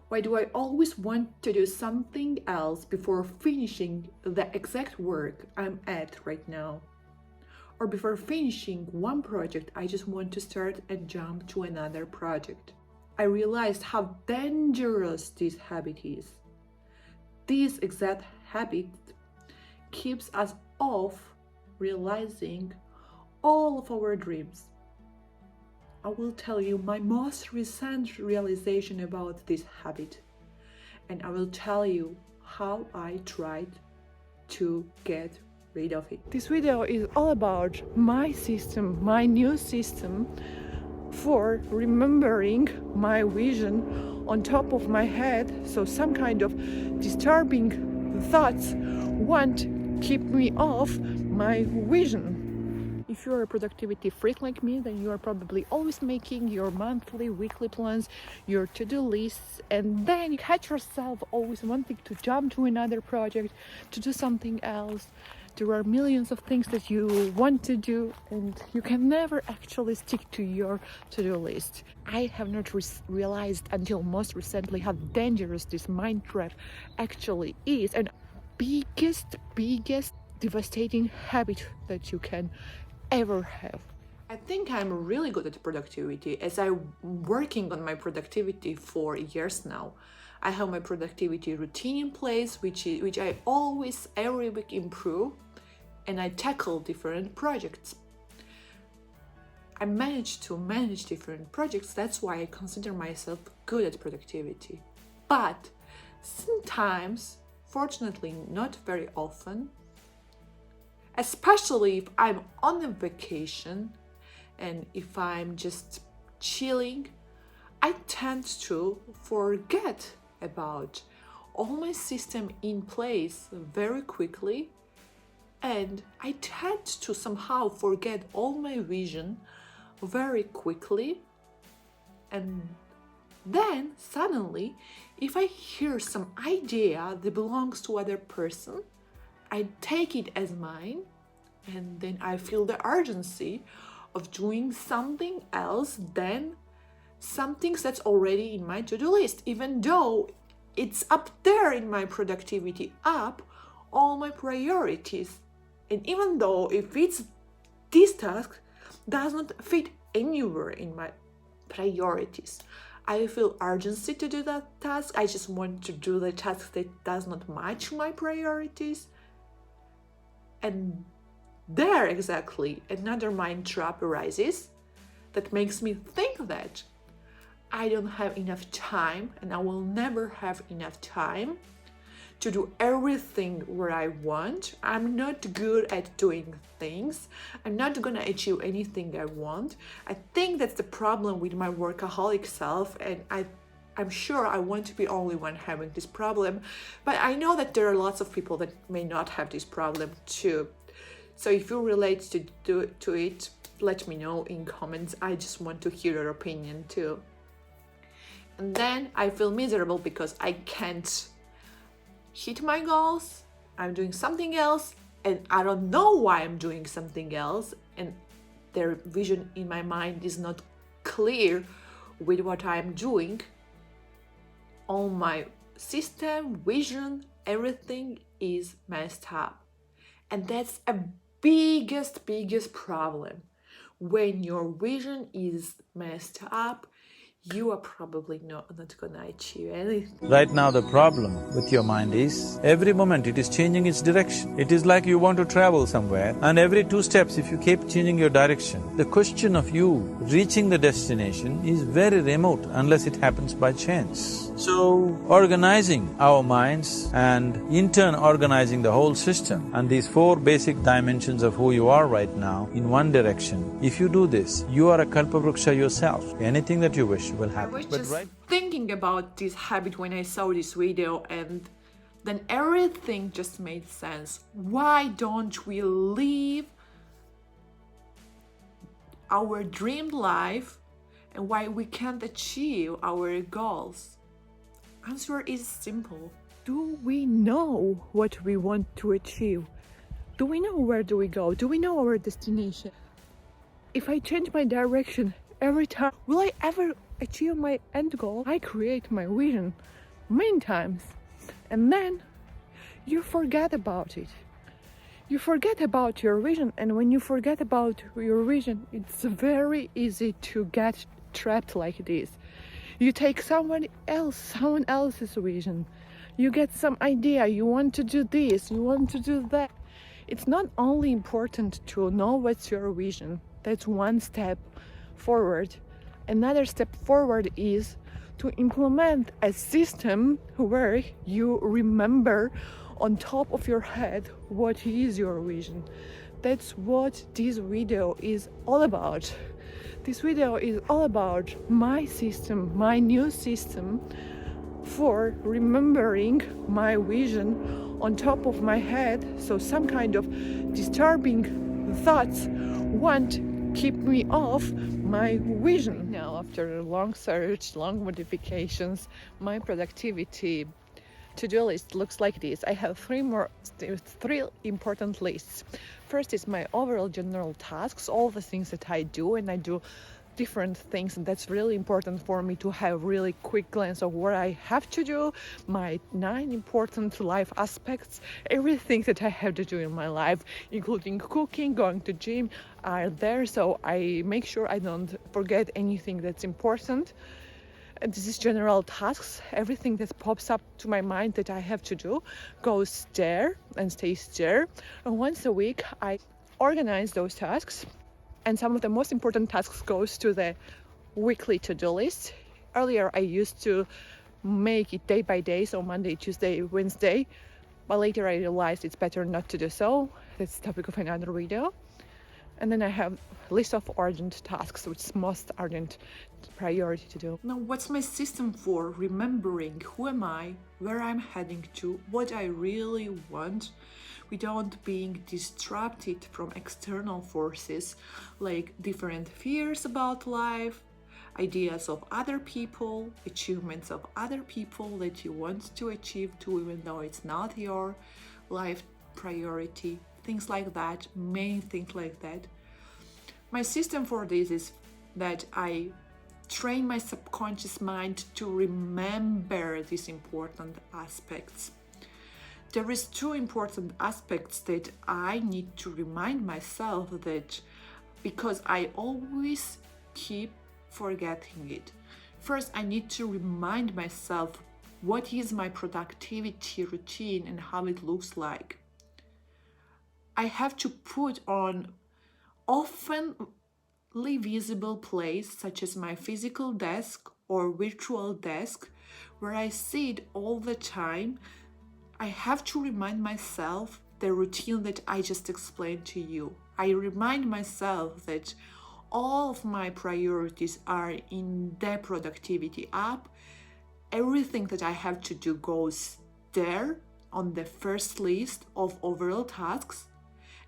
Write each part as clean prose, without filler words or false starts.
Why do I always want to do something else before finishing the exact work I'm at right now? Or before finishing one project, I just want to start and jump to another project. I realized how dangerous this habit is. This exact habit keeps us off realizing all of our dreams. I will tell you my most recent realization about this habit, and I will tell you how I tried to get rid of it. This video is all about my system, my new system for remembering my vision on top of my head, so some kind of disturbing thoughts won't keep me off my vision. If you're a productivity freak like me, then you are probably always making your monthly, weekly plans, your to-do lists, and then you catch yourself always wanting to jump to another project, to do something else. There are millions of things that you want to do, and you can never actually stick to your to-do list. I have not realized until most recently how dangerous this mind trap actually is, and biggest devastating habit that you can ever have. I think I'm really good at productivity, as I'm working on my productivity for years now. I have my productivity routine in place, which I always every week improve, and I tackle different projects. I manage to manage different projects. That's why I consider myself good at productivity. But sometimes, fortunately not very often, especially if I'm on a vacation and if I'm just chilling, I tend to forget about all my system in place very quickly, and I tend to somehow forget all my vision very quickly. And then suddenly, if I hear some idea that belongs to other person, I take it as mine, and then I feel the urgency of doing something else than some things that's already in my to-do list, even though it's up there in my productivity app, all my priorities. And even though if it's this task does not fit anywhere in my priorities, I feel urgency to do that task. I just want to do the task that does not match my priorities. And there exactly another mind trap arises that makes me think that I don't have enough time, and I will never have enough time to do everything what I want. I'm not good at doing things. I'm not gonna achieve anything I want. I think that's the problem with my workaholic self, and I'm sure I want to be the only one having this problem, but I know that there are lots of people that may not have this problem too. So if you relate to it, let me know in comments. I just want to hear your opinion too. And then I feel miserable because I can't hit my goals. I'm doing something else, and I don't know why I'm doing something else, and their vision in my mind is not clear with what I'm doing. All my system, vision, everything is messed up. And that's a biggest problem. When your vision is messed up, you are probably not gonna achieve anything. Right now the problem with your mind is, every moment it is changing its direction. It is like you want to travel somewhere, and every 2 steps if you keep changing your direction, the question of you reaching the destination is very remote unless it happens by chance. So, organizing our minds and in turn organizing the whole system and these 4 basic dimensions of who you are right now in one direction, if you do this, you are a kalpavruksha yourself. Anything that you wish will happen. I was just thinking about this habit when I saw this video, and then everything just made sense. Why don't we live our dream life, and why we can't achieve our goals? Answer is simple. Do we know what we want to achieve? Do we know where do we go? Do we know our destination? If I change my direction every time, will I ever achieve my end goal, I create my vision many times, and then you forget about it. You forget about your vision, and when you forget about your vision, it's very easy to get trapped like this. You take someone else's vision. You get some idea, you want to do this, you want to do that. It's not only important to know what's your vision. That's one step forward. Another step forward is to implement a system where you remember on top of your head what is your vision. That's what this video is all about. This video is all about my system, my new system for remembering my vision on top of my head, so some kind of disturbing thoughts won't keep me off my vision. Now, after a long search, long modifications, my productivity to-do list looks like this. I have three important lists. First is my overall general tasks, all the things that I do, and I do different things, and that's really important for me to have really quick glance of what I have to do, my 9 important life aspects, everything that I have to do in my life, including cooking, going to gym, are there, so I make sure I don't forget anything that's important. And this is general tasks. Everything that pops up to my mind that I have to do goes there and stays there. And once a week, I organize those tasks. And some of the most important tasks goes to the weekly to-do list. Earlier, I used to make it day by day, so Monday, Tuesday, Wednesday. But later I realized it's better not to do so. That's the topic of another video. And then I have a list of urgent tasks, which is most urgent priority to do. Now, what's my system for remembering who am I, where I'm heading to, what I really want, without being distracted from external forces like different fears about life, ideas of other people, achievements of other people that you want to achieve too, even though it's not your life priority, things like that, many things like that. My system for this is that I train my subconscious mind to remember these important aspects. There is 2 important aspects that I need to remind myself that, because I always keep forgetting it. First, I need to remind myself what is my productivity routine and how it looks like. I have to put on oftenly visible place, such as my physical desk or virtual desk, where I see it all the time. I have to remind myself the routine that I just explained to you. I remind myself that all of my priorities are in the productivity app. Everything that I have to do goes there on the first list of overall tasks.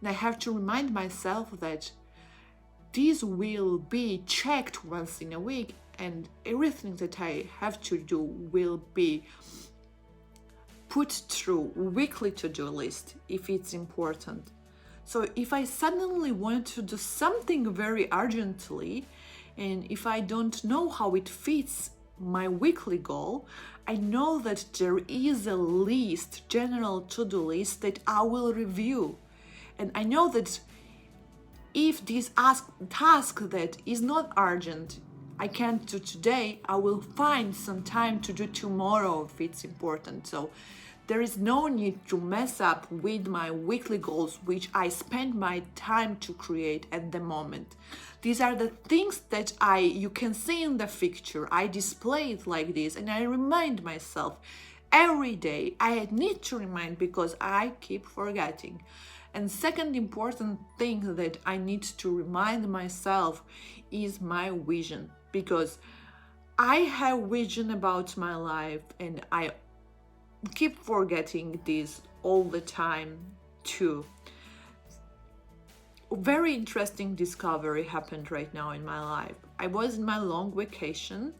And I have to remind myself that these will be checked once in a week, and everything that I have to do will be put through weekly to-do list if it's important. So if I suddenly want to do something very urgently, and if I don't know how it fits my weekly goal, I know that there is a list, general to-do list, that I will review. And I know that if this task that is not urgent, I can't do today, I will find some time to do tomorrow if it's important. So there is no need to mess up with my weekly goals, which I spend my time to create at the moment. These are the things that you can see in the picture. I display it like this, and I remind myself every day. I need to remind because I keep forgetting. And second important thing that I need to remind myself is my vision, because I have vision about my life and I keep forgetting this all the time too. A very interesting discovery happened right now in my life. I was in my long vacation,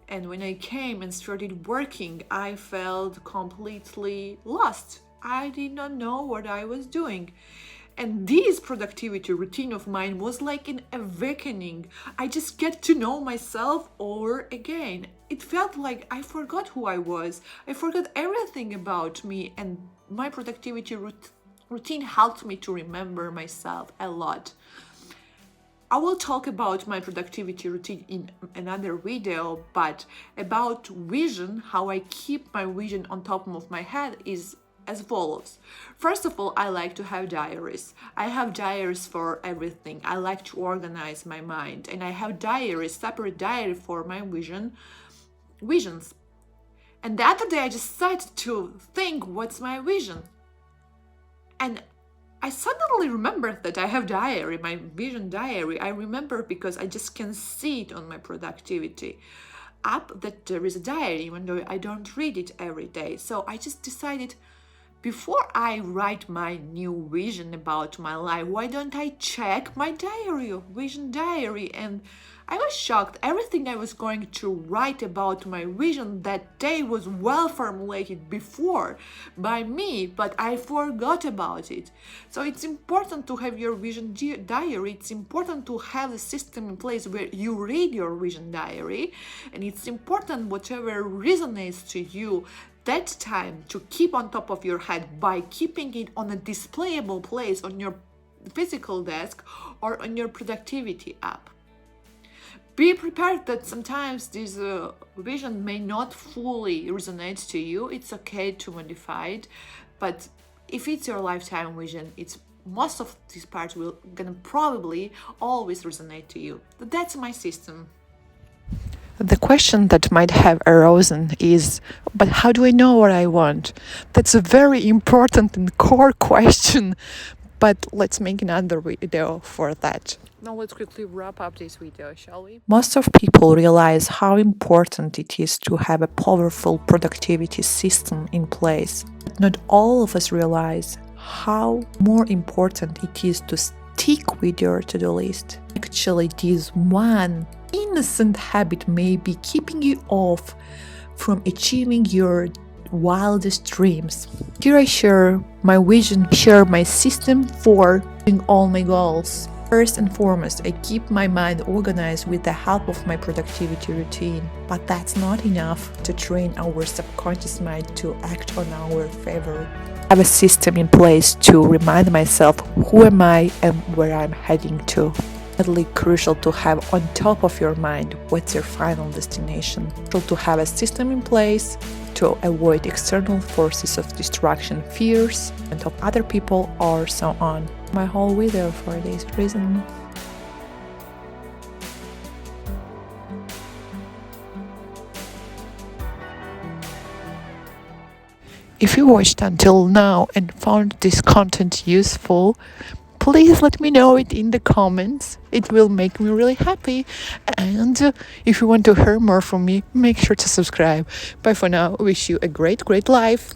and when I came and started working, I felt completely lost. I did not know what I was doing. And this productivity routine of mine was like an awakening. I just get to know myself over again. It felt like I forgot who I was. I forgot everything about me, and my productivity routine helped me to remember myself a lot. I will talk about my productivity routine in another video, but about vision, how I keep my vision on top of my head is as follows. First of all, I like to have diaries. I have diaries for everything. I like to organize my mind, and I have diaries, separate diary for my visions. And the other day I just started to think, what's my vision? And I suddenly remembered that I have diary, my vision diary. I remember because I just can see it on my productivity app that there is a diary, even though I don't read it every day. So I just decided, before I write my new vision about my life, why don't I check my diary, vision diary? And I was shocked. Everything I was going to write about my vision that day was well formulated before by me, but I forgot about it. So it's important to have your vision diary. It's important to have a system in place where you read your vision diary, and it's important, whatever resonates to you that time, to keep on top of your head by keeping it on a displayable place on your physical desk or on your productivity app. Be prepared that sometimes this vision may not fully resonate to you. It's okay to modify it, but if it's your lifetime vision, it's most of this part will gonna probably always resonate to you. That's my system. The question that might have arisen is, but how do I know what I want? That's a very important and core question, but let's make another video for that. Now let's quickly wrap up this video, shall we? Most of people realize how important it is to have a powerful productivity system in place. But not all of us realize how more important it is to stick with your to-do list. Actually, this one innocent habit may be keeping you off from achieving your wildest dreams. Here I share my vision, share my system for doing all my goals. First and foremost, I keep my mind organized with the help of my productivity routine. But that's not enough to train our subconscious mind to act on our favor. I have a system in place to remind myself who am I and where I'm heading to. Really crucial to have on top of your mind what's your final destination. Crucial to have a system in place to avoid external forces of distraction, fears, and of other people, or so on. My whole video for this reason. If you watched until now and found this content useful, please let me know it in the comments. It will make me really happy. And if you want to hear more from me, make sure to subscribe. Bye for now. Wish you a great life.